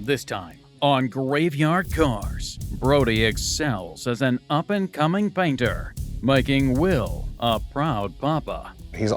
This time, on Graveyard Carz, Brody excels as an up-and-coming painter, making Will a proud papa. He's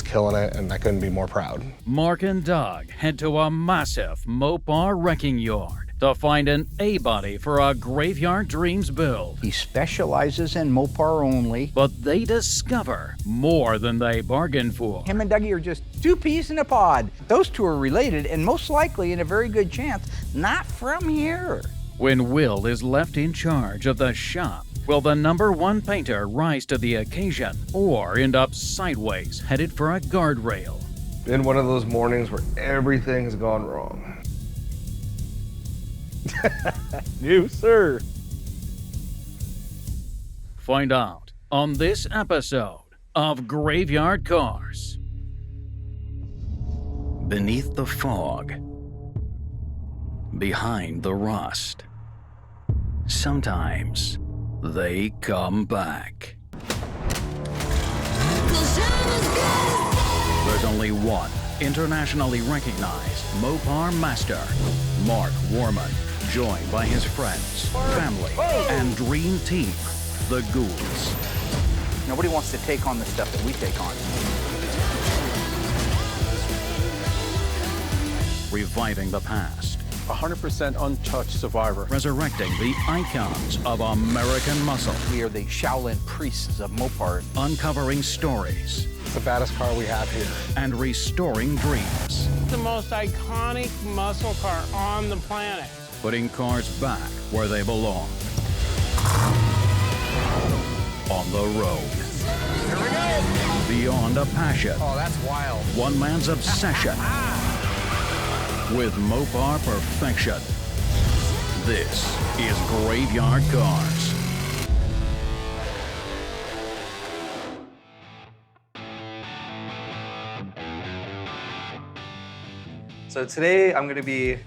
killing it, and I couldn't be more proud. Mark and Doug head to a massive Mopar wrecking yard to find an A-body for a Graveyard Dreams build. He specializes in Mopar only. But they discover more than they bargained for. Him and Dougie are just two peas in a pod. Those two are related, and most likely, in a very good chance, not from here. When Will is left in charge of the shop, will the #1 painter rise to the occasion or end up sideways, headed for a guardrail? Been one of those mornings where everything's gone wrong. No, sir. Find out on this episode of Graveyard Carz. Beneath the fog, behind the rust, sometimes they come back. There's only one internationally recognized Mopar master, Mark Warman, joined by his friends, family, and dream team, the Ghouls. Nobody wants to take on the stuff that we take on. Reviving the past, 100% untouched survivor. resurrecting the icons of American muscle, We are the Shaolin priests of Mopar. uncovering stories, It's the baddest car we have here. and restoring dreams. The most iconic muscle car on the planet. Putting cars back where they belong. On the road. Here we go. Beyond a passion. Oh, that's wild. One man's obsession. With Mopar perfection. This is Graveyard Carz. So today I'm going to be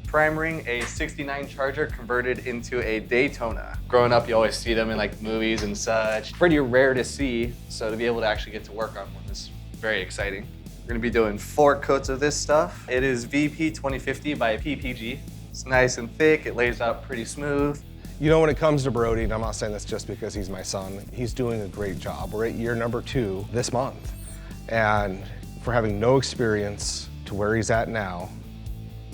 primering a 69 Charger converted into a Daytona. Growing up, you always see them in like movies and such. Pretty rare to see, so to be able to actually get to work on one is very exciting. We're going to be doing 4 coats of this stuff. It is VP 2050 by PPG. It's nice and thick, it lays out pretty smooth. You know, when it comes to Brody, and I'm not saying this just because he's my son, he's doing a great job. We're at year number 2 this month. And for having no experience to where he's at now,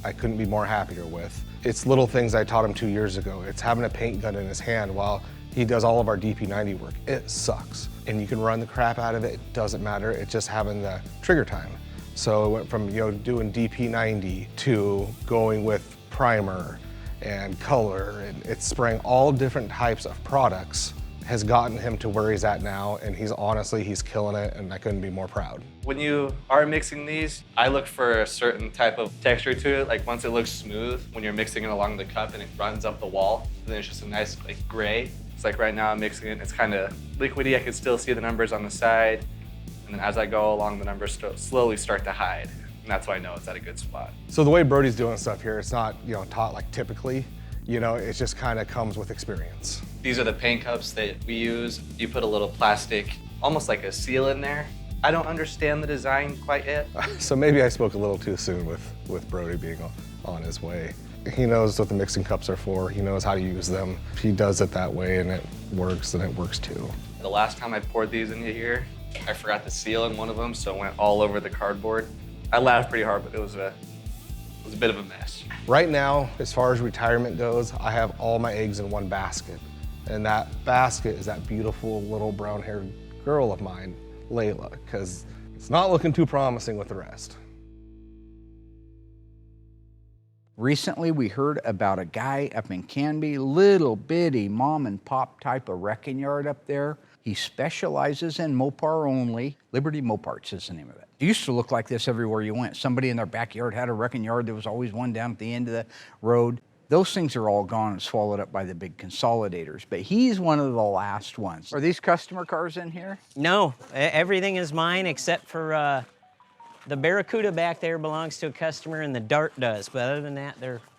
I couldn't be more happier with. It's little things I taught him 2 years ago. It's having a paint gun in his hand while he does all of our DP90 work. It sucks. And you can run the crap out of it, it doesn't matter. It's just having the trigger time. So it went from, doing DP90 to going with primer and color, and it's spraying all different types of products has gotten him to where he's at now, and he's killing it, and I couldn't be more proud. When you are mixing these, I look for a certain type of texture to it. Like once it looks smooth, when you're mixing it along the cup and it runs up the wall, then it's just a nice like gray. It's like right now I'm mixing it, it's kind of liquidy. I can still see the numbers on the side. And then as I go along, the numbers slowly start to hide. And that's why I know it's at a good spot. So the way Brody's doing stuff here, it's not taught like typically, it just kind of comes with experience. These are the paint cups that we use. You put a little plastic, almost like a seal in there. I don't understand the design quite yet. So maybe I spoke a little too soon with Brody being on his way. He knows what the mixing cups are for. He knows how to use them. If he does it that way and it works, then it works too. The last time I poured these into here, I forgot the seal in one of them, so it went all over the cardboard. I laughed pretty hard, but it was a bit of a mess. Right now, as far as retirement goes, I have all my eggs in one basket. And that basket is that beautiful little brown-haired girl of mine, Layla, because it's not looking too promising with the rest. Recently, we heard about a guy up in Canby, little bitty mom and pop type of wrecking yard up there. He specializes in Mopar only. Liberty Moparts is the name of it. It used to look like this everywhere you went. Somebody in their backyard had a wrecking yard. There was always one down at the end of the road. Those things are all gone and swallowed up by the big consolidators, but he's one of the last ones. Are these customer cars in here? No, everything is mine except for the Barracuda back there belongs to a customer and the Dart does, but other than that,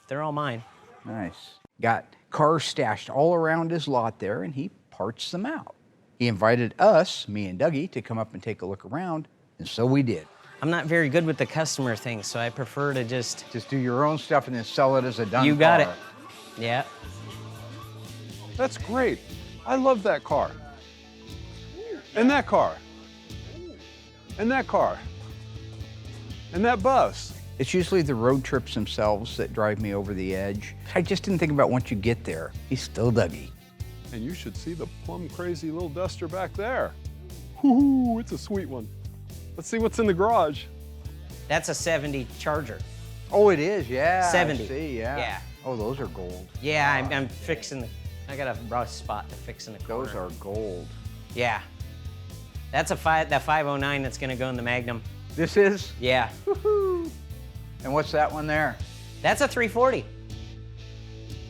they're all mine. Nice. Got cars stashed all around his lot there, and he parts them out. He invited us, me and Dougie, to come up and take a look around, and so we did. I'm not very good with the customer thing, so I prefer to just do your own stuff and then sell it as a done You got car. it. Yeah. That's great. I love that car. And that car. And that car. And that bus. It's usually the road trips themselves that drive me over the edge. I just didn't think about once you get there, he's still Dougie. And you should see the plum crazy little duster back there. Whoo, it's a sweet one. Let's see what's in the garage. That's a 70 Charger. Oh, it is, yeah. 70. I see, yeah. Yeah. Oh, those are gold. Yeah, I'm fixing I got a rough spot to fix in the corner. Those are gold. Yeah. That's that 509 that's gonna go in the Magnum. This is? Yeah. Woohoo! And what's that one there? That's a 340.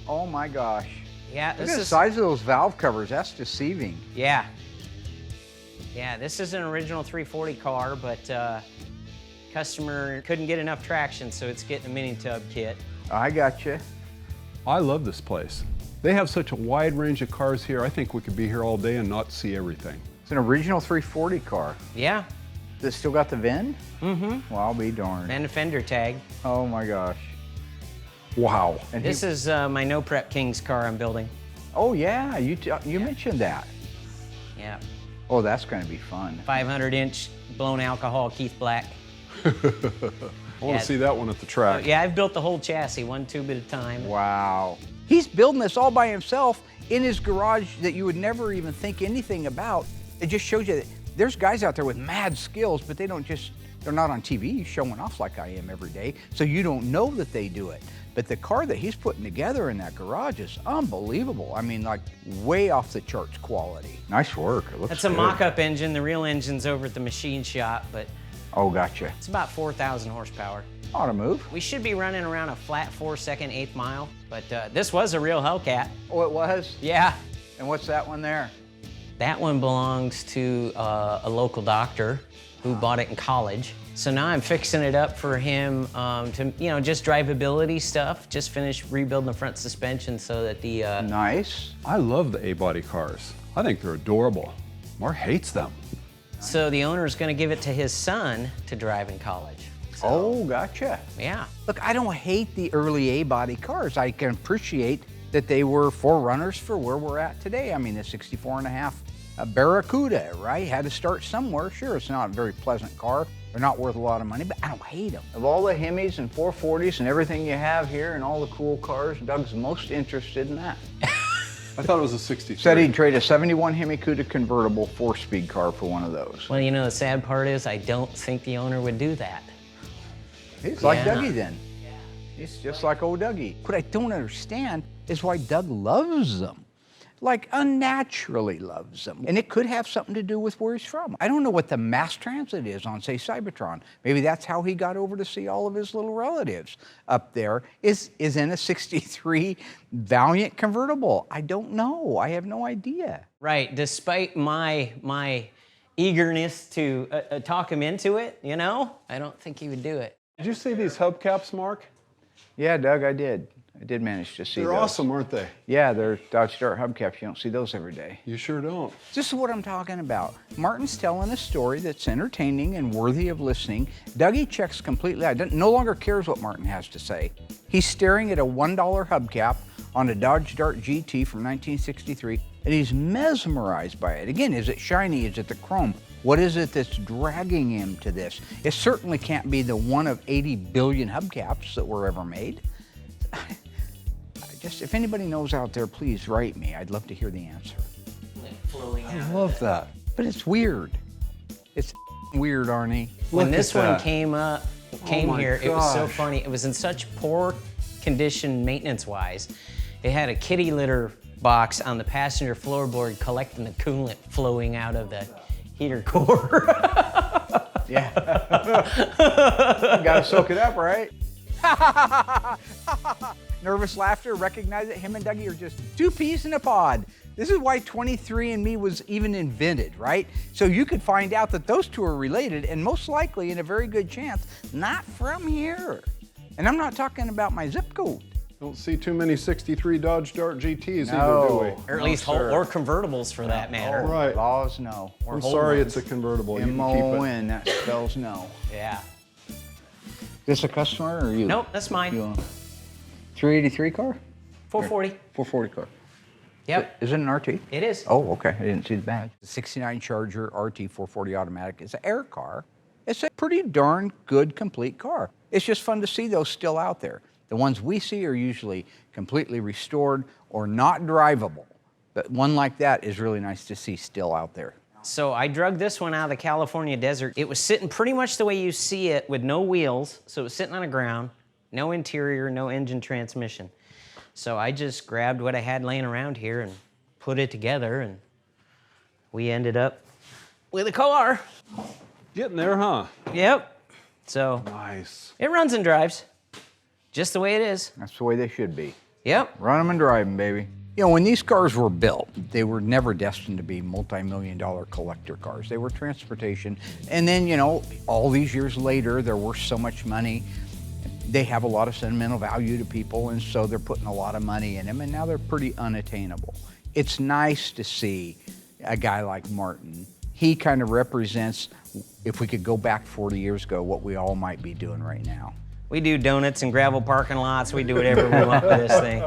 Oh my gosh. Yeah, Look at the size of those valve covers, that's deceiving. Yeah. Yeah, this is an original 340 car, but customer couldn't get enough traction, so it's getting a mini tub kit. I got you. I love this place. They have such a wide range of cars here. I think we could be here all day and not see everything. It's an original 340 car. Yeah. Does it still got the VIN? Mm-hmm. Well, I'll be darned. And a fender tag. Oh my gosh. Wow. And This is my No Prep Kings car I'm building. Oh yeah, you mentioned that. Yeah. Oh, that's going to be fun. 500-inch blown alcohol Keith Black. I want to see that one at the track. Yeah, I've built the whole chassis, one tube at a time. Wow. He's building this all by himself in his garage that you would never even think anything about. It just shows you that there's guys out there with mad skills, but they're not on TV showing off like I am every day, so you don't know that they do it. But the car that he's putting together in that garage is unbelievable. I mean, like way off the charts quality. Nice work. It looks That's a good. mock-up engine. The real engine's over at the machine shop, but Oh, gotcha. it's about 4,000 horsepower. Ought to move. We should be running around a flat 4-second, 1/8 mile, but this was a real Hellcat. Oh, it was? Yeah. And what's that one there? That one belongs to a local doctor who bought it in college. So now I'm fixing it up for him to, just drivability stuff. Just finished rebuilding the front suspension so that the... Nice. I love the A-body cars. I think they're adorable. Mark hates them. So the owner is going to give it to his son to drive in college. So, Oh, gotcha. yeah. Look, I don't hate the early A-body cars. I can appreciate that they were forerunners for where we're at today. I mean, the 64.5 Barracuda, right? Had to start somewhere. Sure, it's not a very pleasant car. They're not worth a lot of money, but I don't hate them. Of all the Hemis and 440s and everything you have here and all the cool cars, Doug's most interested in that. I thought it was a 63. Said he'd trade a 71 Hemi Cuda convertible 4-speed car for one of those. Well, the sad part is I don't think the owner would do that. He's like Yeah. Dougie then. He's just like old Dougie. What I don't understand is why Doug loves them. Like unnaturally loves them. And it could have something to do with where he's from. I don't know what the mass transit is on, say, Cybertron. Maybe that's how he got over to see all of his little relatives up there, is in a 63 Valiant convertible. I don't know. I have no idea. Right, despite my eagerness to talk him into it, I don't think he would do it. Did you see these hubcaps, Mark? Yeah, Doug, I did. I did manage to see They're those. awesome, aren't they? Yeah, they're Dodge Dart hubcaps. You don't see those every day. You sure don't. This is what I'm talking about. Martin's telling a story that's entertaining and worthy of listening. Dougie checks completely out. No longer cares what Martin has to say. He's staring at a $1 hubcap on a Dodge Dart GT from 1963, and he's mesmerized by it. Again, is it shiny? Is it the chrome? What is it that's dragging him to this? It certainly can't be the one of 80 billion hubcaps that were ever made. Just, if anybody knows out there, please write me. I'd love to hear the answer. I love that. But it's weird. It's weird, Arnie. When Look this at one that. came my here, it was so gosh. funny. It was in such poor condition maintenance-wise. It had a kitty litter box on the passenger floorboard collecting the coolant flowing out of the heater core. Yeah. Gotta soak it up, right? Nervous laughter, recognize that him and Dougie are just two peas in a pod. This is why 23andMe was even invented, right? So you could find out that those two are related, and most likely, in a very good chance, not from here. And I'm not talking about my zip code. Don't see too many 63 Dodge Dart GTs No. either, do we? Or at least or convertibles for that matter. Right. Laws, no. I'm sorry it's a convertible. You can keep it. M-O-N, that spells no. Yeah. This a customer or you? Nope, that's mine. You 383 car? 440. 440 car. Yep. Is it an RT? It is. Oh, okay. I didn't see the badge. The 69 Charger RT 440 automatic is an air car. It's a pretty darn good, complete car. It's just fun to see those still out there. The ones we see are usually completely restored or not drivable. But one like that is really nice to see still out there. So I drug this one out of the California desert. It was sitting pretty much the way you see it with no wheels. So it was sitting on the ground, no interior, no engine transmission. So I just grabbed what I had laying around here and put it together, and we ended up with a car. Getting there, huh? Yep. So Nice. it runs and drives, just the way it is. That's the way they should be. Yep. Run them and drive them, baby. You know, when these cars were built, they were never destined to be multi-million-dollar collector cars. They were transportation. And then, you know, all these years later, they're worth so much money. They have a lot of sentimental value to people, and so they're putting a lot of money in them, and now they're pretty unattainable. It's nice to see a guy like Martin. He kind of represents, if we could go back 40 years ago, what we all might be doing right now. We do donuts and gravel parking lots. We do whatever we want with this thing.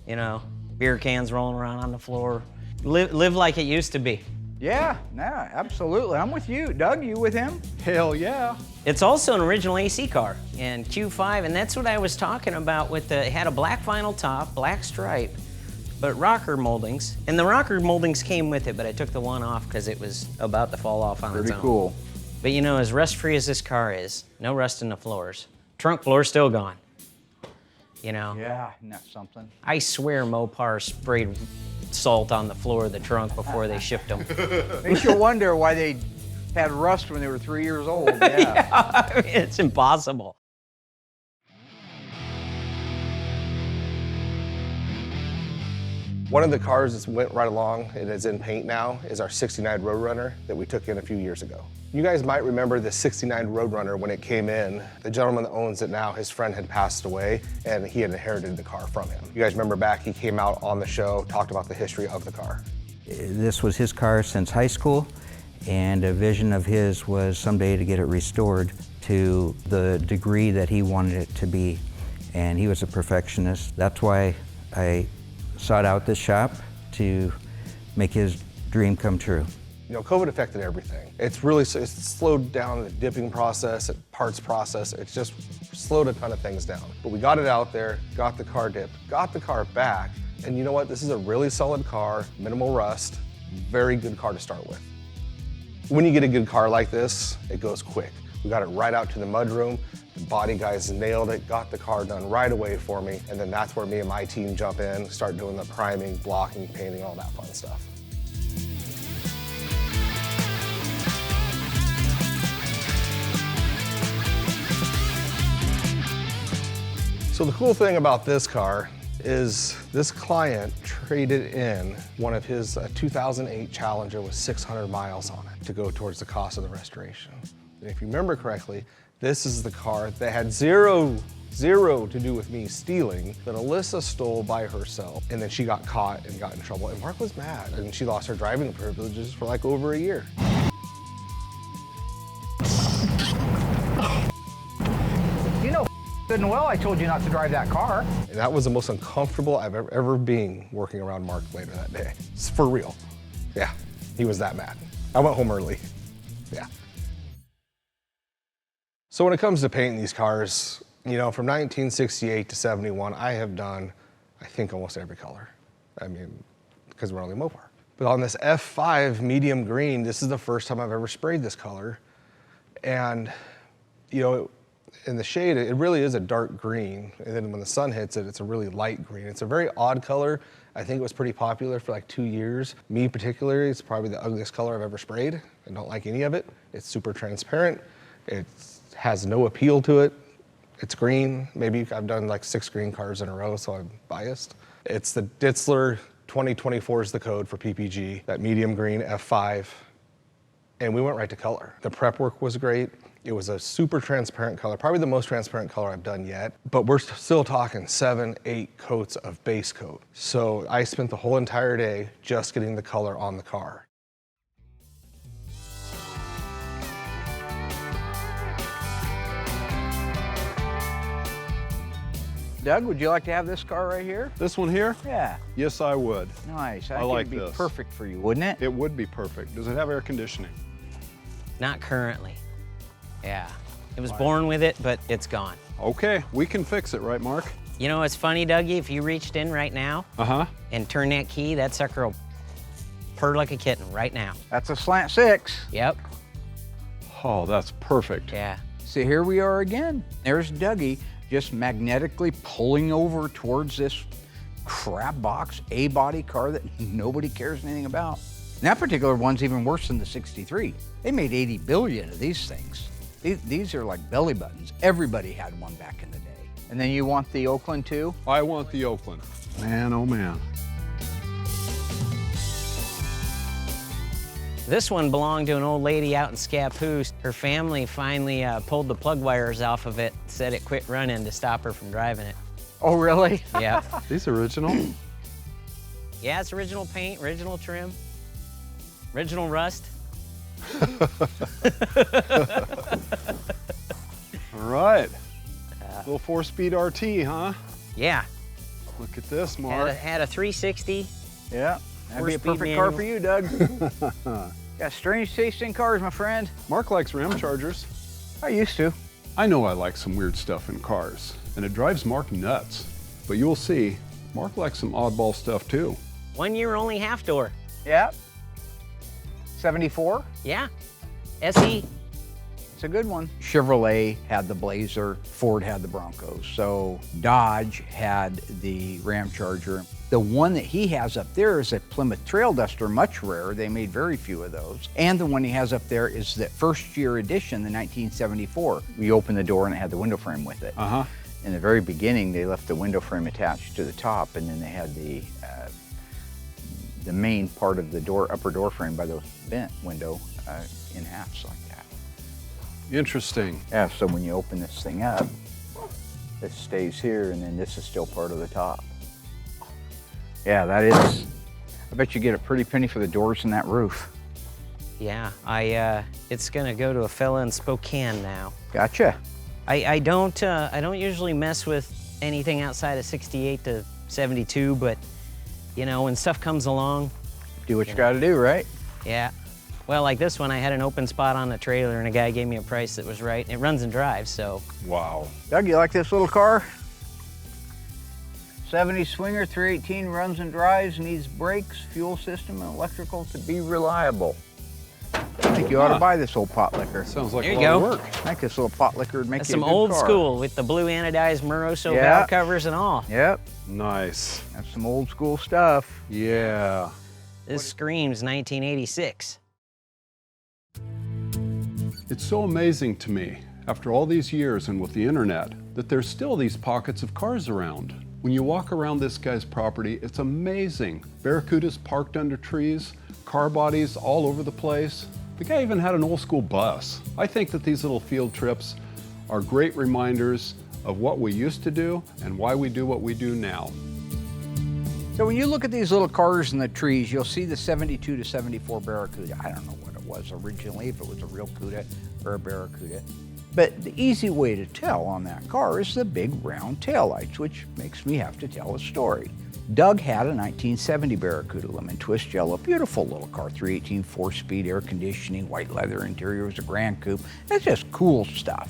You know, beer cans rolling around on the floor. Live like it used to be. Yeah, absolutely. I'm with you. Doug, you with him? Hell yeah. It's also an original AC car and Q5, and that's what I was talking about with it had a black vinyl top, black stripe, but rocker moldings. And the rocker moldings came with it, but I took the one off because it was about to fall off on its own. Pretty cool. But you know, as rust-free as this car is, no rust in the floors. Trunk floor still gone. You know? Yeah, isn't that something? I swear Mopar sprayed salt on the floor of the trunk before they shipped them. Makes you wonder why they had rust when they were 3 years old. Yeah. I mean, it's impossible. One of the cars that went right along and is in paint now is our 69 Roadrunner that we took in a few years ago. You guys might remember the 69 Roadrunner when it came in. The gentleman that owns it now, his friend had passed away and he had inherited the car from him. You guys remember back, he came out on the show, talked about the history of the car. This was his car since high school, and a vision of his was someday to get it restored to the degree that he wanted it to be. And he was a perfectionist. That's why I sought out this shop to make his dream come true. You know, COVID affected everything. It's slowed down the dipping process, the parts process. It's just slowed a ton of things down. But we got it out there, got the car dipped, got the car back, and you know what? This is a really solid car, minimal rust, very good car to start with. When you get a good car like this, it goes quick. We got it right out to the mudroom. The body guys nailed it, got the car done right away for me, and then that's where me and my team jump in, start doing the priming, blocking, painting, all that fun stuff. So the cool thing about this car is this client traded in one of his 2008 Challenger with 600 miles on it to go towards the cost of the restoration. And if you remember correctly, this is the car that had zero to do with me stealing, that Alyssa stole by herself. And then she got caught and got in trouble. And Mark was mad, and she lost her driving privileges for like over a year. You know good and well I told you not to drive that car. And that was the most uncomfortable I've ever been working around Mark later that day. It's for real. Yeah, he was that mad. I went home early. Yeah. So when it comes to painting these cars, you know, from 1968 to 71, I have done, I think, almost every color. I mean, because we're only Mopar. But on this F5 medium green, this is the first time I've ever sprayed this color. And, you know, in the shade, it really is a dark green. And then when the sun hits it, it's a really light green. It's a very odd color. I think it was pretty popular for like 2 years. Me particularly, it's probably the ugliest color I've ever sprayed. I don't like any of it. It's super transparent. It has no appeal to it. It's green. Maybe I've done like 6 green cars in a row, so I'm biased. It's the Ditzler 2024 is the code for PPG, that medium green F5. And we went right to color. The prep work was great. It was a super transparent color, probably the most transparent color I've done yet, but we're still talking 7, 8 coats of base coat. So I spent the whole entire day just getting the color on the car. Doug, would you like to have this car right here? This one here? Yeah. Yes, I would. Nice. I like it'd be this. Perfect for you, wouldn't it? It would be perfect. Does it have air conditioning? Not currently. Yeah. It was born with it, but it's gone. Okay, we can fix it, right, Mark? You know what's funny, Dougie? If you reached in right now and turned that key, that sucker will purr like a kitten right now. That's a slant 6. Yep. Oh, that's perfect. Yeah. So here we are again. There's Dougie just magnetically pulling over towards this crap box A-body car that nobody cares anything about. And that particular one's even worse than the 63. They made 80 billion of these things. These are like belly buttons. Everybody had one back in the day. And then you want the Oakland too? I want the Oakland. Man, oh man. This one belonged to an old lady out in Scappoose. Her family finally pulled the plug wires off of it, said it quit running to stop her from driving it. Oh, really? Yeah. These original? Yeah, it's original paint, original trim, original rust. All right. Little 4-speed RT, huh? Yeah. Look at this, Mark. Had a 360. Yeah. That'd be a 4-speed perfect car manual. for you, Doug. Got strange taste in cars, my friend. Mark likes Ram Chargers. I used to. I know I like some weird stuff in cars, and it drives Mark nuts. But you'll see, Mark likes some oddball stuff too. 1 year only half door. Yeah. 74? Yeah. SE. It's a good one. Chevrolet had the Blazer, Ford had the Broncos, so Dodge had the Ram Charger. The one that he has up there is a Plymouth Trail Duster, much rarer. They made very few of those. And the one he has up there is the first year edition, the 1974. We opened the door and it had the window frame with it. In the very beginning, they left the window frame attached to the top, and then they had the main part of the door, upper door frame by the vent window in halves like that. Interesting. Yeah, so when you open this thing up, this stays here, and then this is still part of the top. Yeah, that is, I bet you get a pretty penny for the doors and that roof. Yeah, it's gonna go to a fella in Spokane now. Gotcha. I don't usually mess with anything outside of 68 to 72, but you know, when stuff comes along, do what you gotta do, right? Yeah. Well, like this one, I had an open spot on the trailer and a guy gave me a price that was right. It runs and drives, so. Wow. Doug, you like this little car? 70 Swinger, 318, runs and drives, needs brakes, fuel system, and electrical to be reliable. I think you ought to buy this old pot liquor. Sounds like There a you lot go. of work. I think this little pot liquor would make That's you a some good old car. school with the blue anodized Moroso Yeah. valve covers and all. Yep, Nice. that's some old school stuff. Yeah. This screams 1986. It's so amazing to me, after all these years and with the internet, that there's still these pockets of cars around. When you walk around this guy's property, it's amazing. Barracudas parked under trees, car bodies all over the place. The guy even had an old school bus. I think that these little field trips are great reminders of what we used to do and why we do what we do now. So when you look at these little cars in the trees, you'll see the 72 to 74 Barracuda. I don't know what it was originally, if it was a real Cuda or a Barracuda. But the easy way to tell on that car is the big round taillights, which makes me have to tell a story. Doug had a 1970 Barracuda lemon twist yellow, beautiful little car, 318 4-speed, air conditioning, white leather interior, was a Grand Coupe. It's just cool stuff.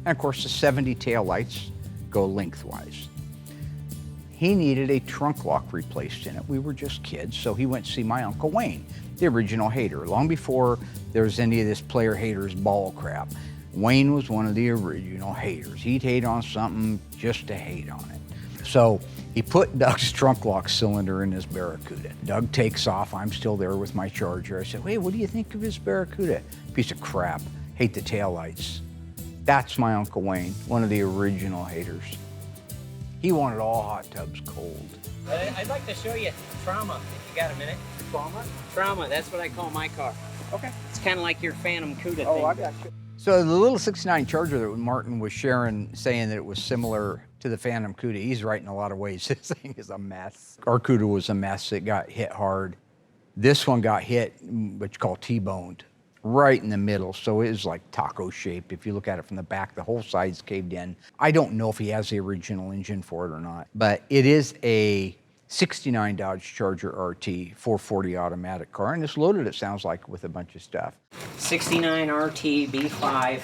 And of course the 70 taillights go lengthwise. He needed a trunk lock replaced in it. We were just kids, so he went to see my Uncle Wayne, the original hater. Long before there was any of this player haters ball crap, Wayne was one of the original haters. He'd hate on something just to hate on it. So he put Doug's trunk lock cylinder in his Barracuda. Doug takes off, I'm still there with my Charger. I said, hey, what do you think of his Barracuda? Piece of crap, hate the taillights. That's my Uncle Wayne, one of the original haters. He wanted all hot tubs cold. I'd like to show you Trauma, if you got a minute. Trauma? Trauma, that's what I call my car. Okay. It's kind of like your Phantom Cuda thing. Oh, I got you. So the little 69 Charger that Martin was sharing, saying that it was similar to the Phantom Cuda, he's right in a lot of ways. This thing is a mess. Our Cuda was a mess. It got hit hard. This one got hit, what you call T-boned, right in the middle. So it was like taco shape. If you look at it from the back, the whole side's caved in. I don't know if he has the original engine for it or not, but it is a 69 Dodge Charger RT 440 automatic car, and it's loaded, it sounds like, with a bunch of stuff. 69 RT B5,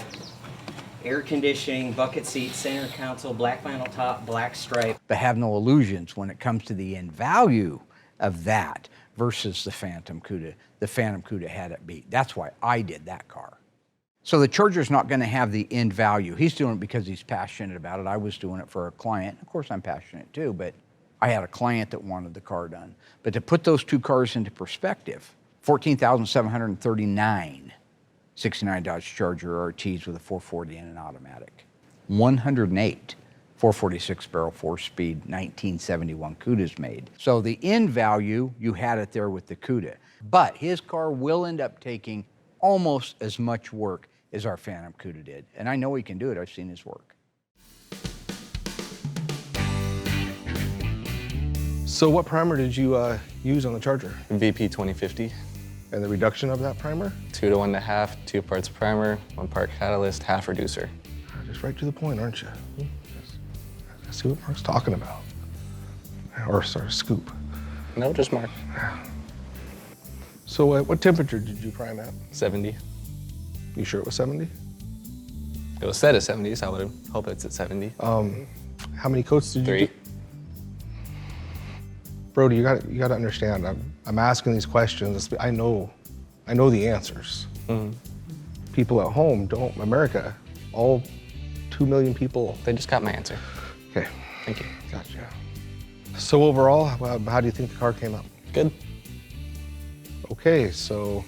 air conditioning, bucket seats, center console, black vinyl top, black stripe. But have no illusions when it comes to the end value of that versus the Phantom Cuda. The Phantom Cuda had it beat. That's why I did that car. So the Charger's not going to have the end value. He's doing it because he's passionate about it. I was doing it for a client. Of course, I'm passionate too, but I had a client that wanted the car done. But to put those two cars into perspective, 14,739 69 Dodge Charger RTs with a 440 and an automatic. 108 446 barrel 4-speed 1971 Cudas made. So the end value, you had it there with the Cuda. But his car will end up taking almost as much work as our Phantom Cuda did. And I know he can do it. I've seen his work. So what primer did you use on the Charger? VP 2050. And the reduction of that primer? 2 to 1.5, 2 parts primer, 1 part catalyst, half reducer. Just right to the point, aren't you? Let's see what Mark's talking about. Or sorry, Scoop. No, just Mark. So what temperature did you prime at? 70. You sure it was 70? It was set at 70, so I would hope it's at 70. How many coats did you 3. do? Brody, you got to understand. I'm asking these questions. I know the answers. Mm-hmm. People at home don't. America, all 2 million people. They just got my answer. Okay. Thank you. Gotcha. So overall, how do you think the car came out? Good. Okay, so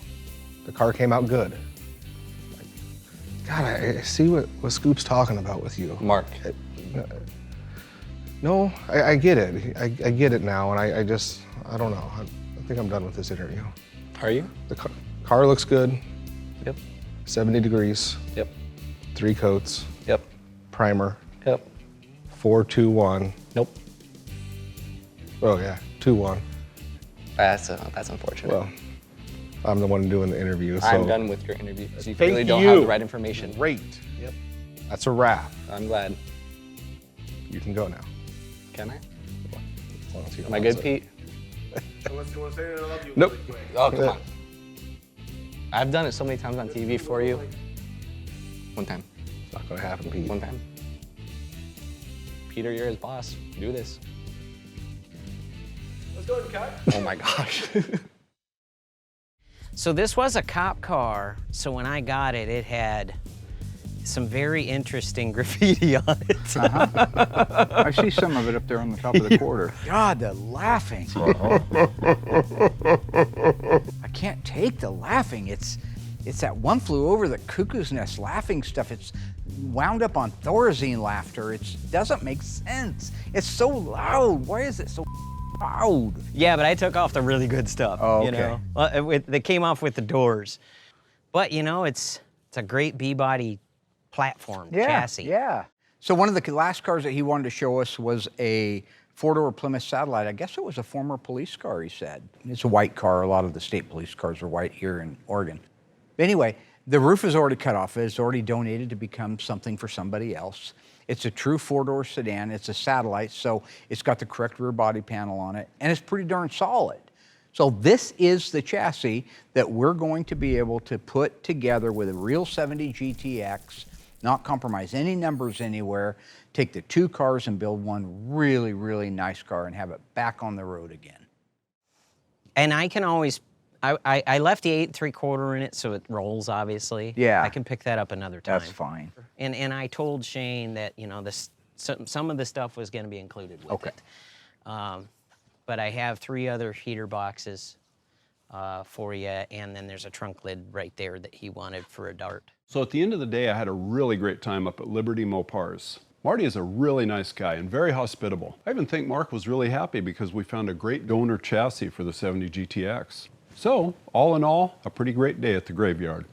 the car came out good. God, I see what Scoop's talking about with you. Mark. No, I get it. I get it now, and I don't know. I think I'm done with this interview. Are you? The car looks good. Yep. 70 degrees. Yep. 3 coats. Yep. Primer. Yep. 4-2-1. Nope. Oh yeah, 2-1. That's unfortunate. Well, I'm the one doing the interview, so. I'm done with your interview. So you Thank really don't you. have the right information. Great. Yep. That's a wrap. I'm glad. You can go now. Can I? As long as you Am I don't good, say- Pete? Unless you want to say I love you. Nope. Oh, come on. I've done it so many times on TV for you. One time. It's not gonna happen, Pete. One time. Peter, you're his boss. Do this. Let's go ahead and cut. Oh my gosh. So this was a cop car, so when I got it, it had some very interesting graffiti on it. I see some of it up there on the top of the quarter. God, the laughing. I can't take the laughing. It's that One Flew Over the Cuckoo's Nest laughing stuff. It's wound up on Thorazine laughter. It doesn't make sense. It's so loud. Why is it so loud? Yeah, but I took off the really good stuff. Oh, You okay. know, they came off with the doors. But you know, it's a great B-body platform chassis. Yeah. So one of the last cars that he wanted to show us was a 4-door Plymouth Satellite. I guess it was a former police car, he said. It's a white car. A lot of the state police cars are white here in Oregon. But anyway, the roof is already cut off. It's already donated to become something for somebody else. It's a true 4-door sedan. It's a Satellite, so it's got the correct rear body panel on it, and it's pretty darn solid. So this is the chassis that we're going to be able to put together with a real 70 GTX, not compromise any numbers anywhere, take the 2 cars and build one really, really nice car and have it back on the road again. And I can always, I left the 8 3/4 in it so it rolls, obviously. Yeah. I can pick that up another time. That's fine. And I told Shane that, you know, some of the stuff was going to be included with it. But I have 3 other heater boxes for you, and then there's a trunk lid right there that he wanted for a Dart. So at the end of the day, I had a really great time up at Liberty Mopars. Marty is a really nice guy and very hospitable. I even think Mark was really happy because we found a great donor chassis for the 70 GTX. So, all in all, a pretty great day at the graveyard.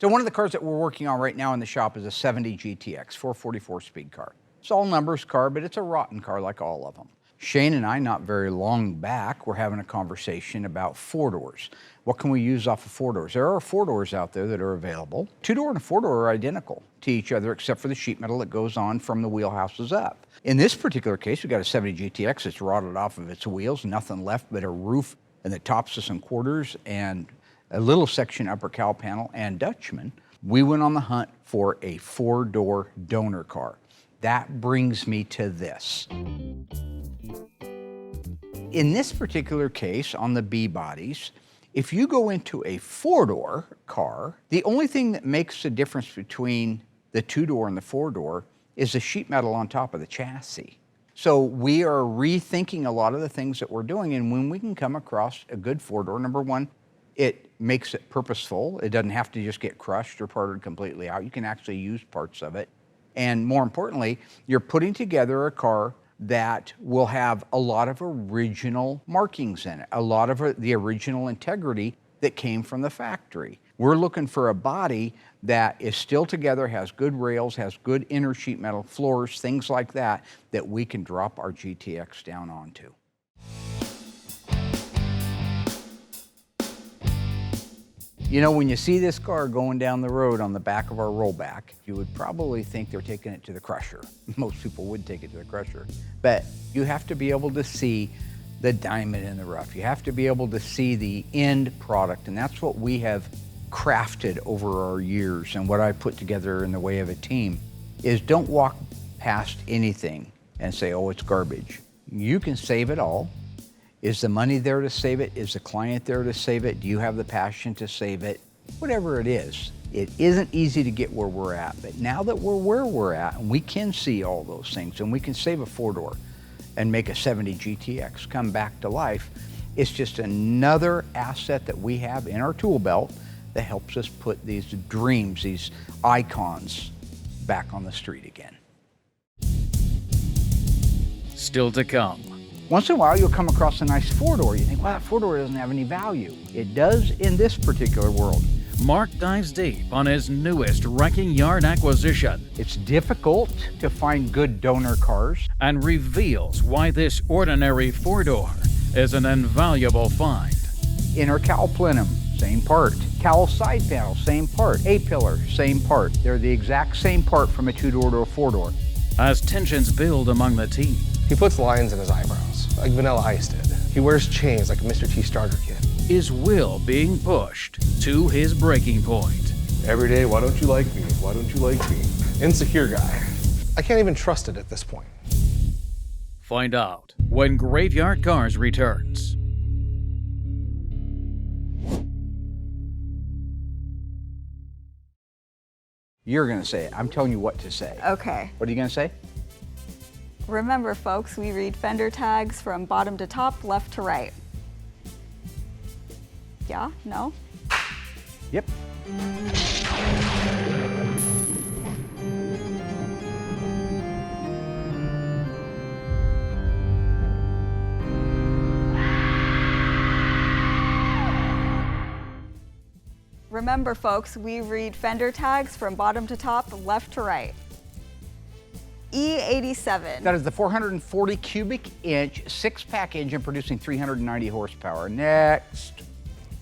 So one of the cars that we're working on right now in the shop is a 70 GTX, 444 speed car. It's all numbers car, but it's a rotten car like all of them. Shane and I, not very long back, were having a conversation about four-doors. What can we use off of four-doors? There are four-doors out there that are available. Two-door and a four-door are identical to each other except for the sheet metal that goes on from the wheelhouses up. In this particular case, we've got a 70 GTX that's rotted off of its wheels, nothing left but a roof and the topsis and quarters and a little section upper cowl panel and Dutchman. We went on the hunt for a four-door donor car. That brings me to this. In this particular case, on the B bodies, if you go into a four-door car, the only thing that makes the difference between the two-door and the four-door is the sheet metal on top of the chassis. So we are rethinking a lot of the things that we're doing, and when we can come across a good four-door, number one, it makes it purposeful. It doesn't have to just get crushed or parted completely out. You can actually use parts of it. And more importantly, you're putting together a car that will have a lot of original markings in it, a lot of the original integrity that came from the factory. We're looking for a body that is still together, has good rails, has good inner sheet metal floors, things like that, that we can drop our GTX down onto. You know, when you see this car going down the road on the back of our rollback, you would probably think they're taking it to the crusher. Most people would take it to the crusher. But you have to be able to see the diamond in the rough. You have to be able to see the end product, and that's what we have crafted over our years. And what I put together in the way of a team is don't walk past anything and say, oh, it's garbage. You can save it all. Is the money there to save it? Is the client there to save it? Do you have the passion to save it? Whatever it is, it isn't easy to get where we're at. But now that we're where we're at, and we can see all those things, and we can save a four-door and make a 70 GTX come back to life, it's just another asset that we have in our tool belt that helps us put these dreams, these icons, back on the street again. Still to come. Once in a while, you'll come across a nice four-door. You think, well, that four-door doesn't have any value. It does in this particular world. Mark dives deep on his newest wrecking yard acquisition It's difficult to find good donor cars. and reveals why this ordinary four-door is an invaluable find. Inner cowl plenum, same part. Cowl side panel, same part. A-pillar, same part. They're the exact same part from a two-door to a four-door. As tensions build among the team, He puts lines in his eyebrows, like Vanilla Ice did. He wears chains like a Mr. T starter kit. is Will being pushed to his breaking point? Every day, why don't you like me? Why don't you like me? Insecure guy. I can't even trust it at this point. Find out when Graveyard Carz returns. You're gonna say it. I'm telling you what to say. Okay. What are you gonna say? Remember, folks, we read fender tags from bottom to top, left to right. Yeah? No? Yep. Remember, folks, we read fender tags from bottom to top, left to right. E87. That is the 440 cubic inch six-pack engine producing 390 horsepower. Next.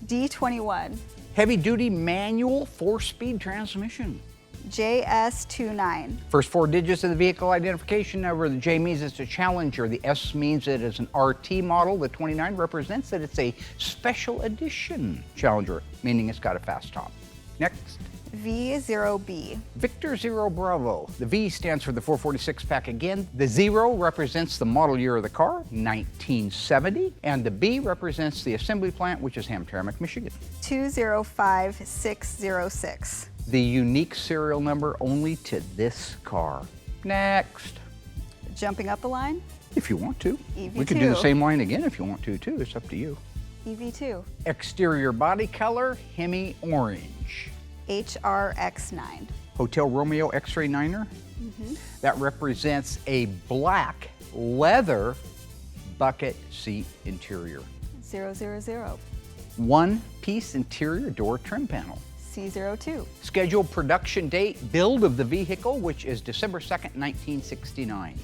D21. Heavy-duty manual four-speed transmission. JS29. First four digits of the vehicle identification number. The J means it's a Challenger. The S means it is an RT model. The 29 represents that it's a special edition Challenger, meaning it's got a fast top. Next. V0B. Victor Zero Bravo. The V stands for the 446 pack again. The 0 represents the model year of the car, 1970. And the B represents the assembly plant, which is Hamtramck, Michigan. 205606. The unique serial number only to this car. Next. Jumping up a line? If you want to. EV2. We could do the same line again if you want to, too. It's up to you. EV2. Exterior body color, Hemi Orange. HRX9. Hotel Romeo X-Ray 9er. That represents a black leather bucket seat interior. 000. One-piece interior door trim panel. C02. Scheduled production date, build of the vehicle, which is December 2nd, 1969.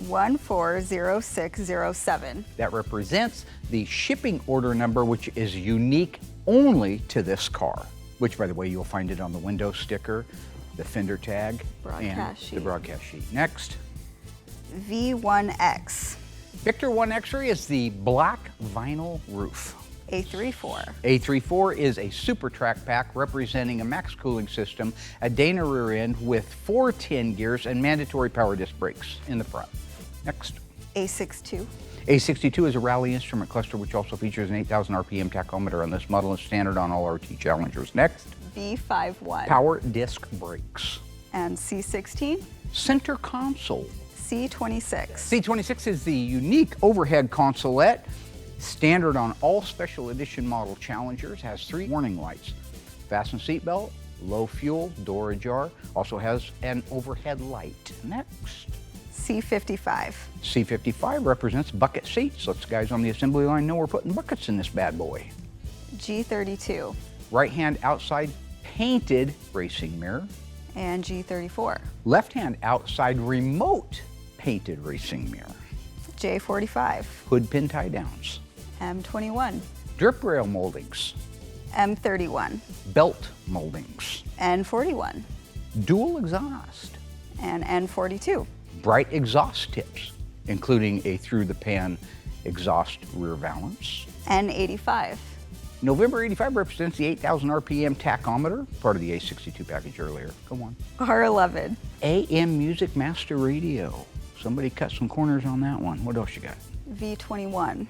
140607. That represents the shipping order number, which is unique only to this car, which, by the way, you'll find it on the window sticker, the fender tag, and the broadcast sheet. Next. V1X. Victor 1 X-Ray is the black vinyl roof. A34. A34 is a super track pack representing a max cooling system, a Dana rear end with 4 10 gears and mandatory power disc brakes in the front. Next. A62. A62 is a rally instrument cluster which also features an 8,000 RPM tachometer on this model and standard on all RT Challengers. Next. V51. Power disc brakes. And C16. Center console. C26. C26 is the unique overhead consolette, standard on all special edition model Challengers, has 3 warning lights. Fasten seatbelt, low fuel, door ajar, also has an overhead light. Next. C55. C55 represents bucket seats. Lets guys on the assembly line know we're putting buckets in this bad boy. G32. Right hand outside painted racing mirror. And G34. Left hand outside remote painted racing mirror. J45. Hood pin tie downs. M21. Drip rail moldings. M31. Belt moldings. N41. Dual exhaust. And N42. Bright exhaust tips, including a through the pan exhaust rear valance. N85. November 85 represents the 8,000 RPM tachometer, part of the A62 package earlier. Go on. R11. AM Music Master Radio. Somebody cut some corners on that one. What else you got? V21.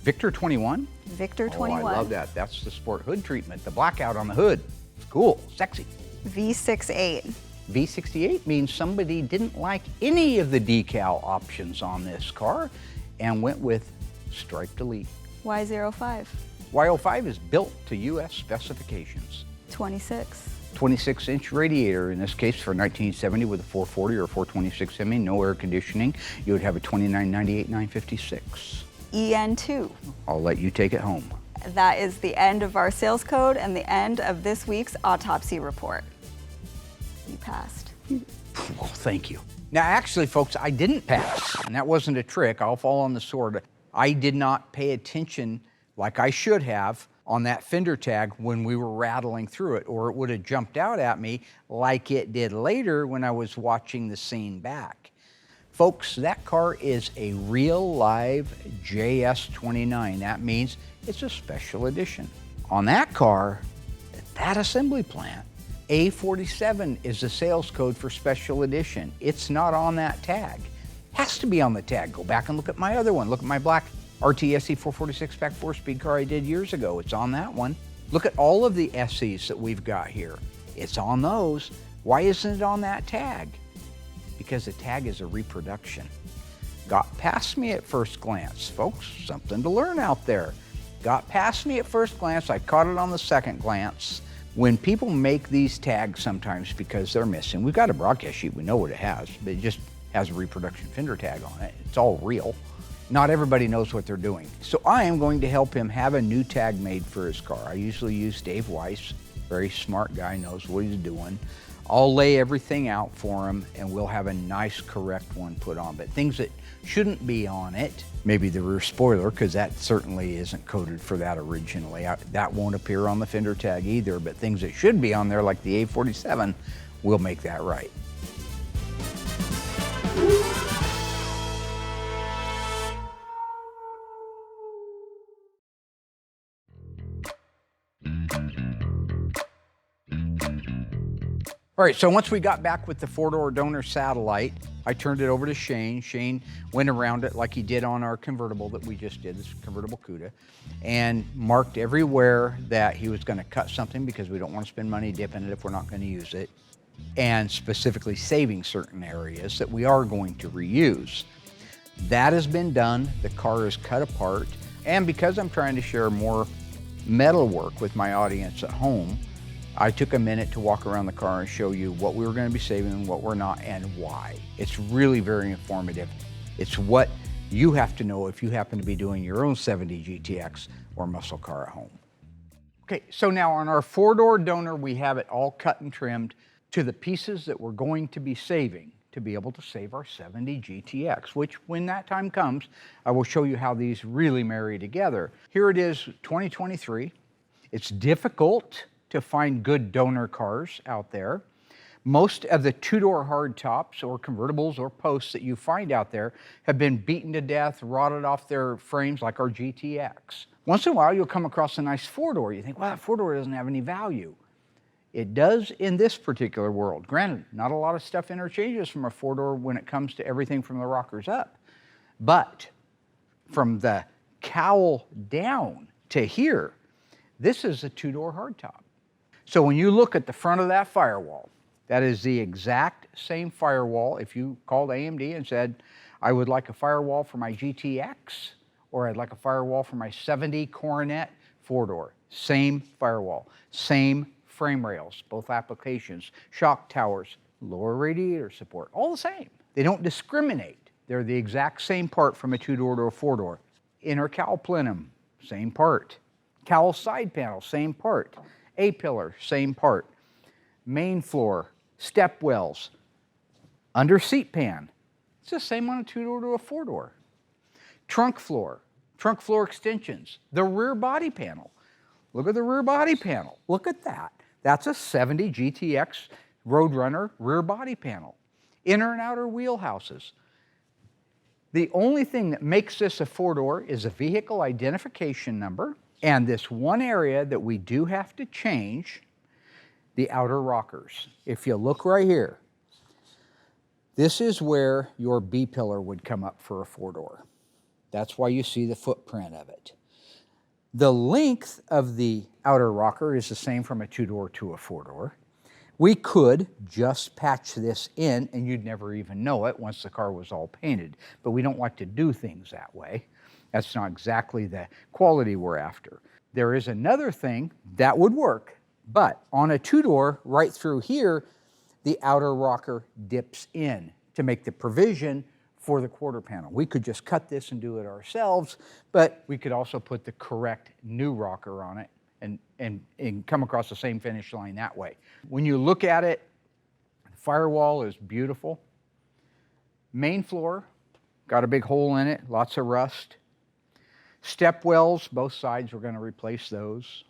Victor 21? Victor 21. Oh, I love that. That's the sport hood treatment. The blackout on the hood. It's cool, sexy. V68. V68 means somebody didn't like any of the decal options on this car and went with striped elite. Y05. Y05 is built to US specifications. 26. 26-inch radiator, in this case for 1970 with a 440 or 426 Hemi, no air conditioning, you would have a 2998 956. EN2. I'll let you take it home. That is the end of our sales code and the end of this week's autopsy report. You passed. Well, thank you. Now, actually, folks, I didn't pass, and that wasn't a trick. I'll fall on the sword. I did not pay attention like I should have on that fender tag when we were rattling through it, or it would have jumped out at me like it did later when I was watching the scene back. Folks, that car is a real live JS29. That means it's a special edition. On that car, at that assembly plant, A47 is the sales code for special edition. It's not on that tag. Has to be on the tag. Go back and look at my other one. Look at my black RTSE 446 pack 4-speed car I did years ago. It's on that one. Look at all of the SEs that we've got here. It's on those. Why isn't it on that tag? Because the tag is a reproduction. Got past me at first glance. Folks, something to learn out there. Got past me at first glance. I caught it on the second glance. When people make these tags sometimes because they're missing, we've got a broadcast sheet, we know what it has, but it just has a reproduction fender tag on it. It's all real. Not everybody knows what they're doing. So I am going to help him have a new tag made for his car. I usually use Dave Weiss, very smart guy, knows what he's doing. I'll lay everything out for him and we'll have a nice correct one put on. But things that shouldn't be on it, maybe the rear spoiler, because that certainly isn't coded for that originally. That won't appear on the fender tag either, but things that should be on there like the A47, we'll make that right. All right, so once we got back with the four-door donor satellite, I turned it over to Shane. Shane went around it like he did on our convertible that we just did, this convertible CUDA, and marked everywhere that he was gonna cut something because we don't want to spend money dipping it if we're not gonna use it, and specifically saving certain areas that we are going to reuse. That has been done, the car is cut apart, and because I'm trying to share more metal work with my audience at home, I took a minute to walk around the car and show you what we were going to be saving and what we're not and why. It's really very informative. It's what you have to know if you happen to be doing your own 70 GTX or muscle car at home. Okay. Okay, so now on our 4-door donor, we have it all cut and trimmed to the pieces that we're going to be saving to be able to save our 70 GTX, which when that time comes, I will show you how these really marry together. Here it is, 2023. It's difficult to find good donor cars out there. Most of the 2-door hardtops or convertibles or posts that you find out there have been beaten to death, rotted off their frames like our GTX. Once in a while, you'll come across a nice 4-door. You think, well, that 4-door doesn't have any value. It does in this particular world. Granted, not a lot of stuff interchanges from a 4-door when it comes to everything from the rockers up. But from the cowl down to here, this is a 2-door hardtop. So when you look at the front of that firewall, that is the exact same firewall. If you called AMD and said, I would like a firewall for my GTX, or I'd like a firewall for my 70 Coronet 4-door, same firewall, same frame rails, both applications, shock towers, lower radiator support, all the same. They don't discriminate. They're the exact same part from a 2-door to a 4-door. Inner cowl plenum, same part. Cowl side panel, same part. A-pillar, same part. Main floor, step wells, under seat pan. It's the same on a 2-door to a 4-door. Trunk floor extensions, the rear body panel. Look at the rear body panel. Look at that. That's a 70 GTX Roadrunner rear body panel. Inner and outer wheelhouses. The only thing that makes this a 4-door is a vehicle identification number and this one area that we do have to change, the outer rockers. If you look right here, this is where your B-pillar would come up for a 4-door. That's why you see the footprint of it. The length of the outer rocker is the same from a 2-door to a 4-door. We could just patch this in and you'd never even know it once the car was all painted, but we don't like to do things that way. That's not exactly the quality we're after. There is another thing that would work, but on a 2-door right through here, the outer rocker dips in to make the provision for the quarter panel. We could just cut this and do it ourselves, but we could also put the correct new rocker on it and come across the same finish line that way. When you look at it, the firewall is beautiful. Main floor, got a big hole in it, lots of rust. Step wells, both sides, we're going to replace those.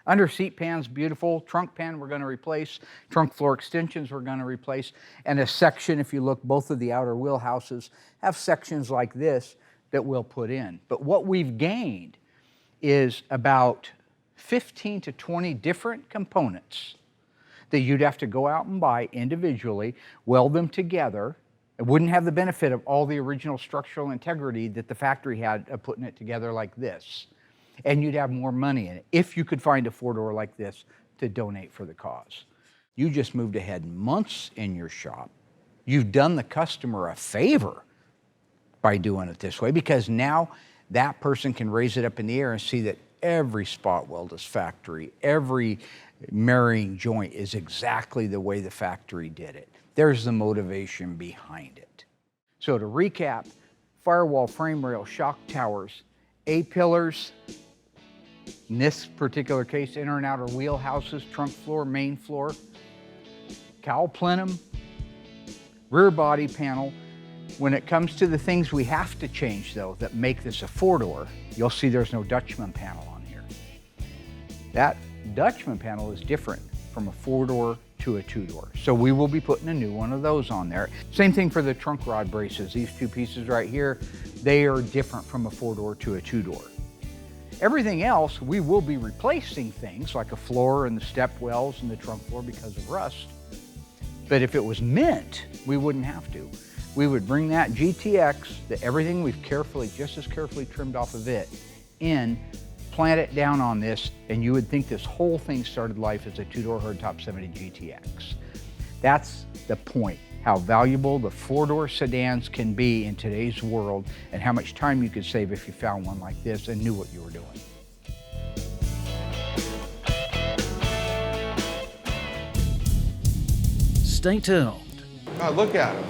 Under seat pan's beautiful. Trunk pan we're going to replace. Trunk floor extensions we're going to replace. And a section, if you look, both of the outer wheelhouses have sections like this that we'll put in. But what we've gained is about 15 to 20 different components that you'd have to go out and buy individually, weld them together. It wouldn't have the benefit of all the original structural integrity that the factory had of putting it together like this. And you'd have more money in it if you could find a 4-door like this to donate for the cause. You just moved ahead months in your shop. You've done the customer a favor by doing it this way, because now that person can raise it up in the air and see that every spot weld is factory, every marrying joint is exactly the way the factory did it. There's the motivation behind it. So to recap, firewall, frame rail, shock towers, A-pillars, in this particular case, inner and outer wheelhouses, trunk floor, main floor, cowl plenum, rear body panel. When it comes to the things we have to change, though, that make this a 4-door, you'll see there's no Dutchman panel on here. That Dutchman panel is different from a 4-door to a 2-door. So we will be putting a new one of those on there. Same thing for the trunk rod braces. These two pieces right here, they are different from a 4-door to a 2-door. Everything else, we will be replacing things like a floor and the step wells and the trunk floor because of rust. But if it was mint, we wouldn't have to. We would bring that GTX, everything we've just as carefully trimmed off of it, in, plant it down on this, and you would think this whole thing started life as a 2-door hardtop 70 GTX. That's the point, how valuable the 4-door sedans can be in today's world, and how much time you could save if you found one like this and knew what you were doing. Stay tuned. God, look at him.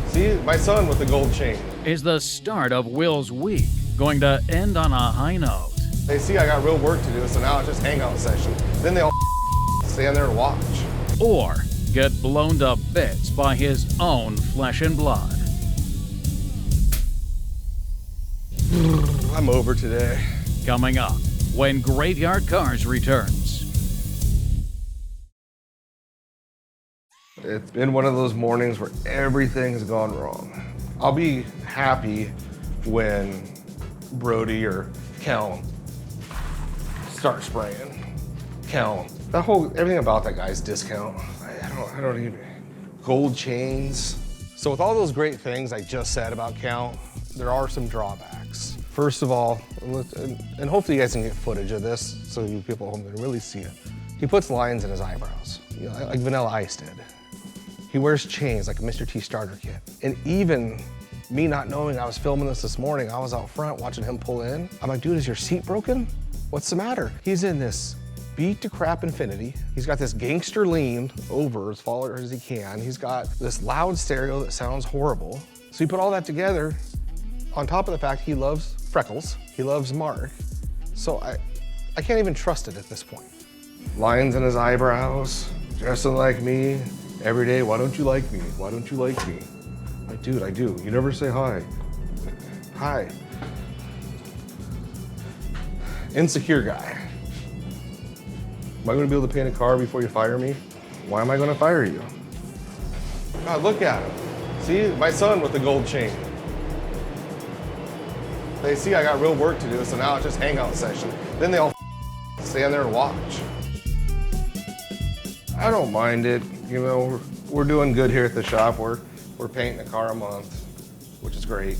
See, my son with the gold chain. Is the start of Will's week going to end on a high note? They see I got real work to do, so now it's just hangout session. Then they all stand there and watch. Or get blown to bits by his own flesh and blood. I'm over today. Coming up when Graveyard Carz returns. It's been one of those mornings where everything's gone wrong. I'll be happy when Brody or Kel start spraying. Kel, everything about that guy's discount. I don't even, gold chains. So with all those great things I just said about Kel, there are some drawbacks. First of all, and hopefully you guys can get footage of this so you people at home can really see it. He puts lines in his eyebrows, you know, like Vanilla Ice did. He wears chains like a Mr. T starter kit. And even me not knowing I was filming this morning, I was out front watching him pull in. I'm like, dude, is your seat broken? What's the matter? He's in this beat to crap Infinity. He's got this gangster lean over as far as he can. He's got this loud stereo that sounds horrible. So you put all that together, on top of the fact he loves Freckles, he loves Mark. So I can't even trust it at this point. Lines in his eyebrows, dressing like me, every day, why don't you like me? Why don't you like me? Like, dude, I do. You never say hi. Hi. Insecure guy. Am I gonna be able to paint a car before you fire me? Why am I gonna fire you? God, look at him. See, my son with the gold chain. They see I got real work to do, so now it's just hangout session. Then they all stand there and watch. I don't mind it. You know, we're doing good here at the shop. We're painting a car a month, which is great.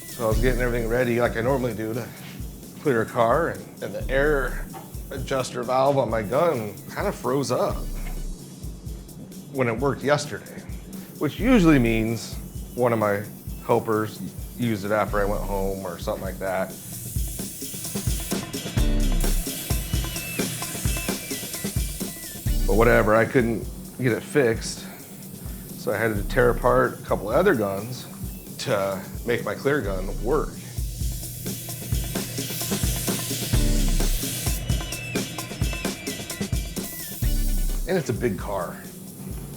So I was getting everything ready like I normally do to clear a car, and the air adjuster valve on my gun kind of froze up when it worked yesterday, which usually means one of my helpers used it after I went home or something like that. But whatever, I couldn't get it fixed, so I had to tear apart a couple of other guns to make my clear gun work. And it's a big car.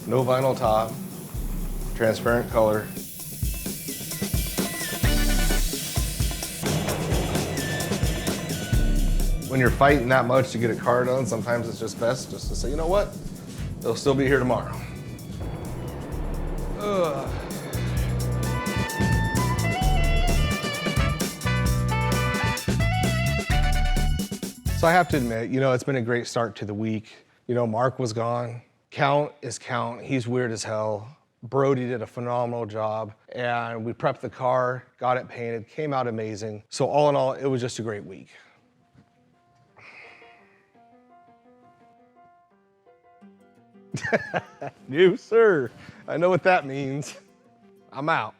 No vinyl top, transparent color. When you're fighting that much to get a car done, sometimes it's just best just to say, you know what? They'll still be here tomorrow. Ugh. So I have to admit, you know, it's been a great start to the week. You know, Mark was gone. Count is Count. He's weird as hell. Brody did a phenomenal job, and we prepped the car, got it painted, came out amazing. So all in all, it was just a great week. No, sir. I know what that means. I'm out.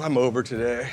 I'm over today.